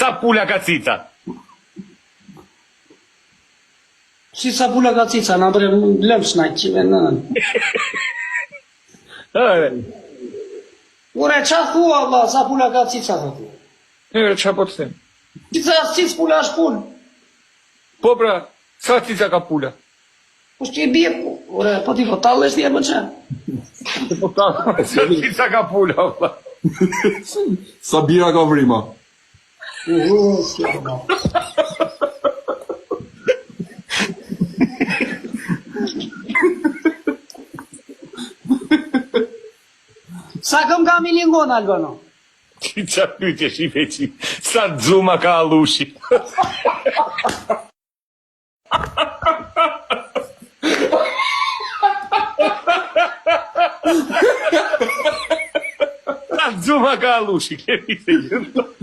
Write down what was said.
sa pula ka cica. Si sa pula ka cica, na bre lëmsh na qive nën. Ure qa thua Allah, sa pula ka cica thotë. Qa po të them? Cica cic pula është pul. Po pra, sa cica ka pula? Po shtë i bje, ure, po ti po talë është bje më që. Sa cica ka pula, Allah. Sa bira ka vrima. Sa këm ka milingon, Albano? Ti qa pytje shi veqi, sa dzuma ka alushi. Sa dzuma ka alushi, kemi se gjithë.